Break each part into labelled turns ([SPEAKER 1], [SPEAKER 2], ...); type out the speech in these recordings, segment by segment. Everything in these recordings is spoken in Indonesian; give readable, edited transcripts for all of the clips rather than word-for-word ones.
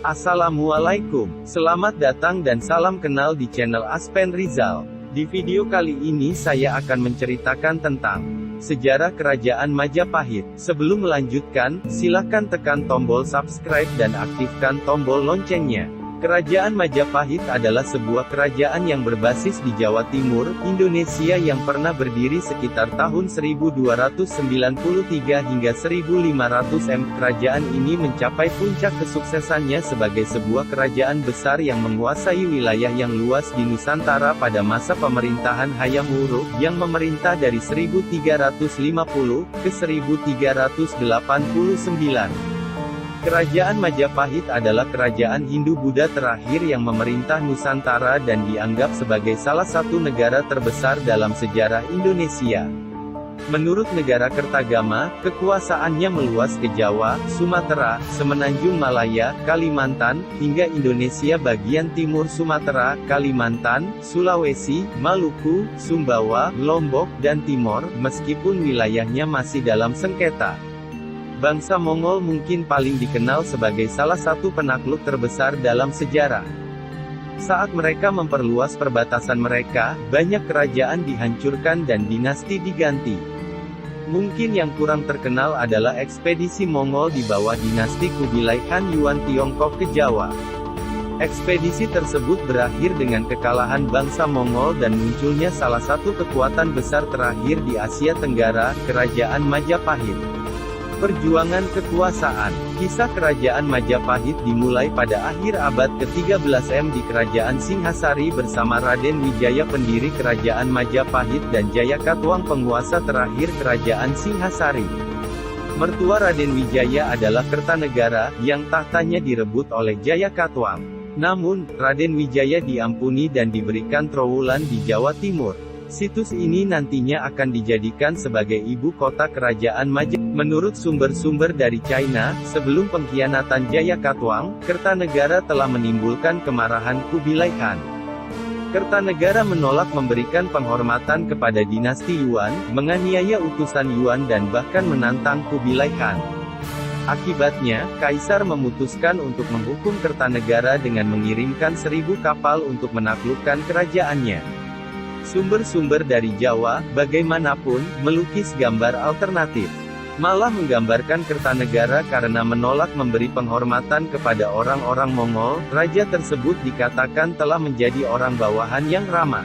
[SPEAKER 1] Assalamualaikum, selamat datang dan salam kenal di channel Aspen Rizal. Di video kali ini saya akan menceritakan tentang sejarah Kerajaan Majapahit. Sebelum melanjutkan, silakan tekan tombol subscribe dan aktifkan tombol loncengnya. Kerajaan Majapahit adalah sebuah kerajaan yang berbasis di Jawa Timur, Indonesia yang pernah berdiri sekitar tahun 1293 hingga 1500 Kerajaan ini mencapai puncak kesuksesannya sebagai sebuah kerajaan besar yang menguasai wilayah yang luas di Nusantara pada masa pemerintahan Hayam Wuruk, yang memerintah dari 1350 ke 1389. Kerajaan Majapahit adalah kerajaan Hindu-Buddha terakhir yang memerintah Nusantara dan dianggap sebagai salah satu negara terbesar dalam sejarah Indonesia. Menurut negara Kertagama, kekuasaannya meluas ke Jawa, Sumatera, Semenanjung Malaya, Kalimantan, hingga Indonesia bagian timur Sumatera, Kalimantan, Sulawesi, Maluku, Sumbawa, Lombok, dan Timor, meskipun wilayahnya masih dalam sengketa. Bangsa Mongol mungkin paling dikenal sebagai salah satu penakluk terbesar dalam sejarah. Saat mereka memperluas perbatasan mereka, banyak kerajaan dihancurkan dan dinasti diganti. Mungkin yang kurang terkenal adalah ekspedisi Mongol di bawah dinasti Kubilai Khan Yuan Tiongkok ke Jawa. Ekspedisi tersebut berakhir dengan kekalahan bangsa Mongol dan munculnya salah satu kekuatan besar terakhir di Asia Tenggara, Kerajaan Majapahit. Perjuangan kekuasaan. Kisah Kerajaan Majapahit dimulai pada akhir abad ke-13 di Kerajaan Singhasari bersama Raden Wijaya pendiri Kerajaan Majapahit dan Jayakatwang penguasa terakhir Kerajaan Singhasari. Mertua Raden Wijaya adalah Kertanegara, yang tahtanya direbut oleh Jayakatwang. Namun, Raden Wijaya diampuni dan diberikan Trowulan di Jawa Timur. Situs ini nantinya akan dijadikan sebagai ibu kota Kerajaan Majapahit. Menurut sumber-sumber dari China, sebelum pengkhianatan Jayakatwang, Kertanegara telah menimbulkan kemarahan Kubilai Khan. Kertanegara menolak memberikan penghormatan kepada dinasti Yuan, menganiaya utusan Yuan dan bahkan menantang Kubilai Khan. Akibatnya, Kaisar memutuskan untuk menghukum Kertanegara dengan mengirimkan 1000 kapal untuk menaklukkan kerajaannya. Sumber-sumber dari Jawa, bagaimanapun, melukis gambar alternatif. Malah menggambarkan Kertanegara karena menolak memberi penghormatan kepada orang-orang Mongol, raja tersebut dikatakan telah menjadi orang bawahan yang ramah.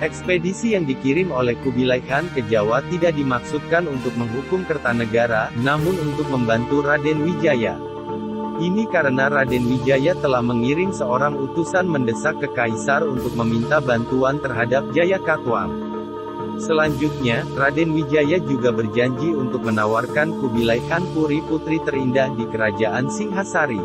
[SPEAKER 1] Ekspedisi yang dikirim oleh Kubilai Khan ke Jawa tidak dimaksudkan untuk menghukum Kertanegara, namun untuk membantu Raden Wijaya. Ini karena Raden Wijaya telah mengirim seorang utusan mendesak ke Kaisar untuk meminta bantuan terhadap Jayakatwang. Selanjutnya, Raden Wijaya juga berjanji untuk menawarkan Kubilai Khan puri putri terindah di Kerajaan Singhasari.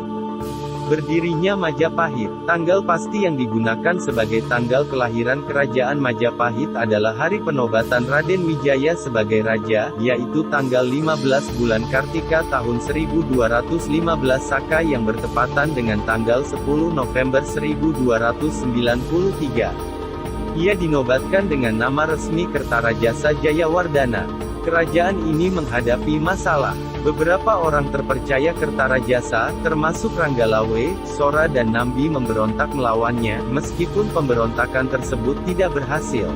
[SPEAKER 1] Berdirinya Majapahit. Tanggal pasti yang digunakan sebagai tanggal kelahiran Kerajaan Majapahit adalah hari penobatan Raden Wijaya sebagai raja, yaitu tanggal 15 bulan Kartika tahun 1215 Saka yang bertepatan dengan tanggal 10 November 1293. Ia dinobatkan dengan nama resmi Kertarajasa Jayawardana. Kerajaan ini menghadapi masalah. Beberapa orang terpercaya Kertarajasa, termasuk Ranggalawe, Sora dan Nambi memberontak melawannya, meskipun pemberontakan tersebut tidak berhasil.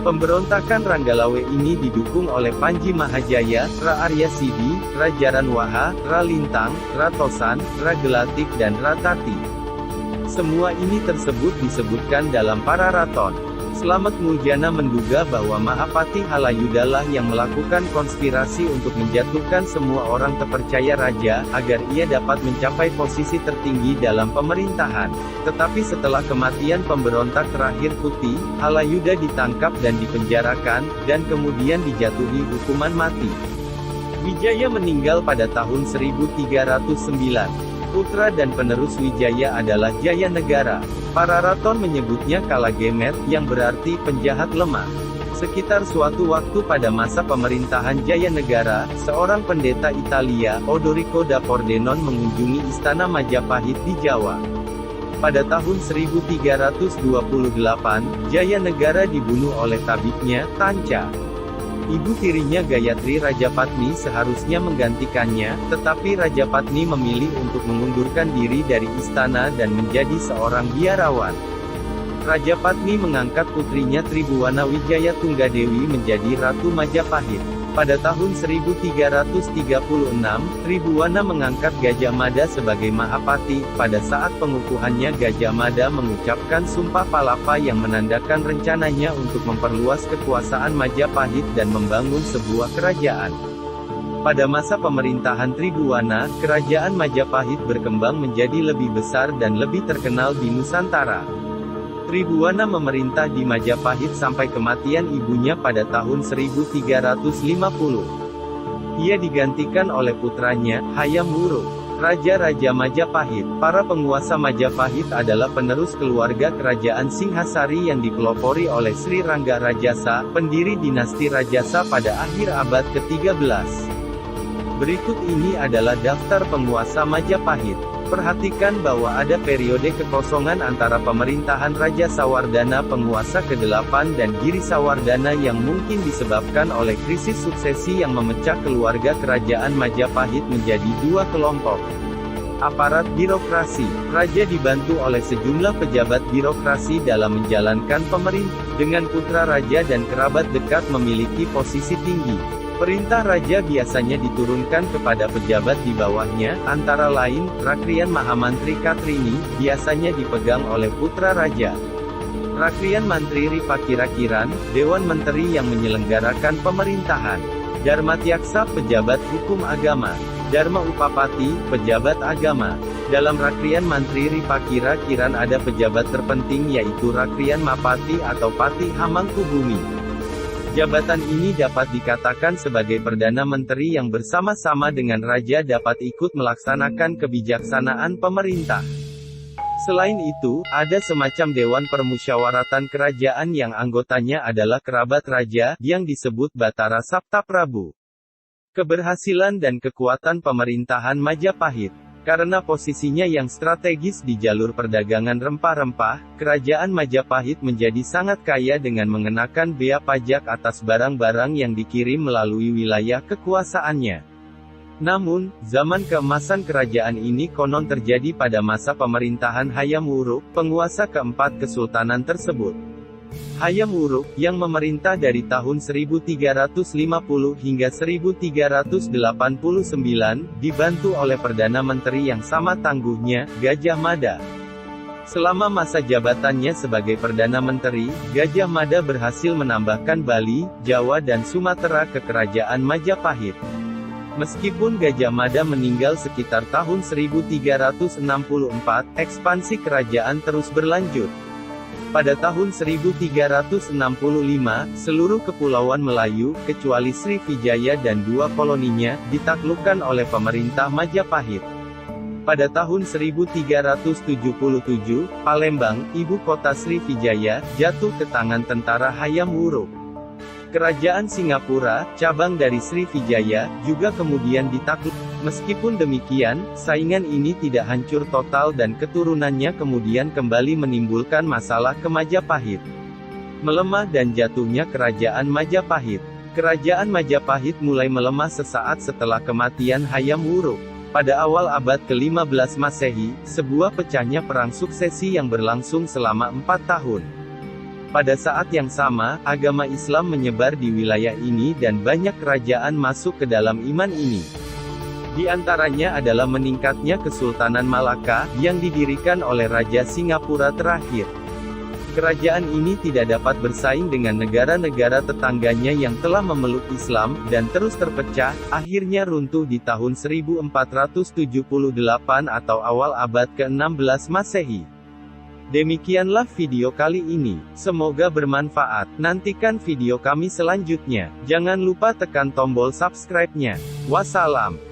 [SPEAKER 1] Pemberontakan Ranggalawe ini didukung oleh Panji Mahajaya, Ra Arya Sidi, Ra Jaranwaha, Ra Lintang, Ra Tosan, Ra Gelatik dan Ra Tati. Semua ini tersebut disebutkan dalam Pararaton. Slamet Muljana menduga bahwa Mahapati Halayudalah yang melakukan konspirasi untuk menjatuhkan semua orang terpercaya raja, agar ia dapat mencapai posisi tertinggi dalam pemerintahan. Tetapi setelah kematian pemberontak terakhir Putih, Halayuda ditangkap dan dipenjarakan, dan kemudian dijatuhi hukuman mati. Wijaya meninggal pada tahun 1309. Putra dan penerus Wijaya adalah Jayanegara. Pararaton menyebutnya Kalagemet, yang berarti penjahat lemah. Sekitar suatu waktu pada masa pemerintahan Jayanegara, seorang pendeta Italia, Odorico da Pordenone mengunjungi istana Majapahit di Jawa. Pada tahun 1328, Jayanegara dibunuh oleh tabibnya, Tanca. Ibu tirinya Gayatri Rajapatni seharusnya menggantikannya, tetapi Rajapatni memilih untuk mengundurkan diri dari istana dan menjadi seorang biarawan. Rajapatni mengangkat putrinya Tribhuwana Wijaya Tunggadewi menjadi Ratu Majapahit. Pada tahun 1336, Tribhuwana mengangkat Gajah Mada sebagai Mahapati. Pada saat pengukuhannya Gajah Mada mengucapkan Sumpah Palapa yang menandakan rencananya untuk memperluas kekuasaan Majapahit dan membangun sebuah kerajaan. Pada masa pemerintahan Tribhuwana, kerajaan Majapahit berkembang menjadi lebih besar dan lebih terkenal di Nusantara. Tribhuwana memerintah di Majapahit sampai kematian ibunya pada tahun 1350. Ia digantikan oleh putranya, Hayam Wuruk, Raja-Raja Majapahit. Para penguasa Majapahit adalah penerus keluarga kerajaan Singhasari yang dipelopori oleh Sri Rangga Rajasa, pendiri dinasti Rajasa pada akhir abad ke-13. Berikut ini adalah daftar penguasa Majapahit. Perhatikan bahwa ada periode kekosongan antara pemerintahan Raja Sawardana penguasa ke-8 dan Giri Sawardana yang mungkin disebabkan oleh krisis suksesi yang memecah keluarga kerajaan Majapahit menjadi dua kelompok. Aparat birokrasi. Raja dibantu oleh sejumlah pejabat birokrasi dalam menjalankan pemerintah, dengan putra raja dan kerabat dekat memiliki posisi tinggi. Perintah raja biasanya diturunkan kepada pejabat di bawahnya, antara lain, Rakrian Mahamantri Katrini, biasanya dipegang oleh putra raja. Rakrian Mantri Ripakira-kiran, Dewan Menteri yang menyelenggarakan pemerintahan. Dharmatyaksa, pejabat hukum agama. Dharma Upapati, pejabat agama. Dalam Rakrian Mantri Ripakira-kiran ada pejabat terpenting yaitu Rakrian Mapati atau Pati Hamangkubumi. Jabatan ini dapat dikatakan sebagai Perdana Menteri yang bersama-sama dengan Raja dapat ikut melaksanakan kebijaksanaan pemerintah. Selain itu, ada semacam Dewan Permusyawaratan Kerajaan yang anggotanya adalah kerabat Raja, yang disebut Batara Saptaprabu. Keberhasilan dan kekuatan pemerintahan Majapahit. Karena posisinya yang strategis di jalur perdagangan rempah-rempah, kerajaan Majapahit menjadi sangat kaya dengan mengenakan bea pajak atas barang-barang yang dikirim melalui wilayah kekuasaannya. Namun, zaman keemasan kerajaan ini konon terjadi pada masa pemerintahan Hayam Wuruk, penguasa keempat kesultanan tersebut. Hayam Wuruk, yang memerintah dari tahun 1350 hingga 1389, dibantu oleh Perdana Menteri yang sama tangguhnya, Gajah Mada. Selama masa jabatannya sebagai Perdana Menteri, Gajah Mada berhasil menambahkan Bali, Jawa dan Sumatera ke kerajaan Majapahit. Meskipun Gajah Mada meninggal sekitar tahun 1364, ekspansi kerajaan terus berlanjut. Pada tahun 1365, seluruh kepulauan Melayu, kecuali Sriwijaya dan dua koloninya, ditaklukkan oleh pemerintah Majapahit. Pada tahun 1377, Palembang, ibu kota Sriwijaya, jatuh ke tangan tentara Hayam Wuruk. Kerajaan Singapura, cabang dari Sriwijaya, juga kemudian ditakluk. Meskipun demikian, saingan ini tidak hancur total dan keturunannya kemudian kembali menimbulkan masalah ke Majapahit. Melemah dan jatuhnya kerajaan Majapahit. Kerajaan Majapahit mulai melemah sesaat setelah kematian Hayam Wuruk. Pada awal abad ke-15 Masehi, sebuah pecahnya perang suksesi yang berlangsung selama 4 tahun. Pada saat yang sama, agama Islam menyebar di wilayah ini dan banyak kerajaan masuk ke dalam iman ini. Di antaranya adalah meningkatnya Kesultanan Malaka, yang didirikan oleh Raja Singapura terakhir. Kerajaan ini tidak dapat bersaing dengan negara-negara tetangganya yang telah memeluk Islam, dan terus terpecah, akhirnya runtuh di tahun 1478 atau awal abad ke-16 Masehi. Demikianlah video kali ini, semoga bermanfaat. Nantikan video kami selanjutnya. Jangan lupa tekan tombol subscribe-nya. Wassalam.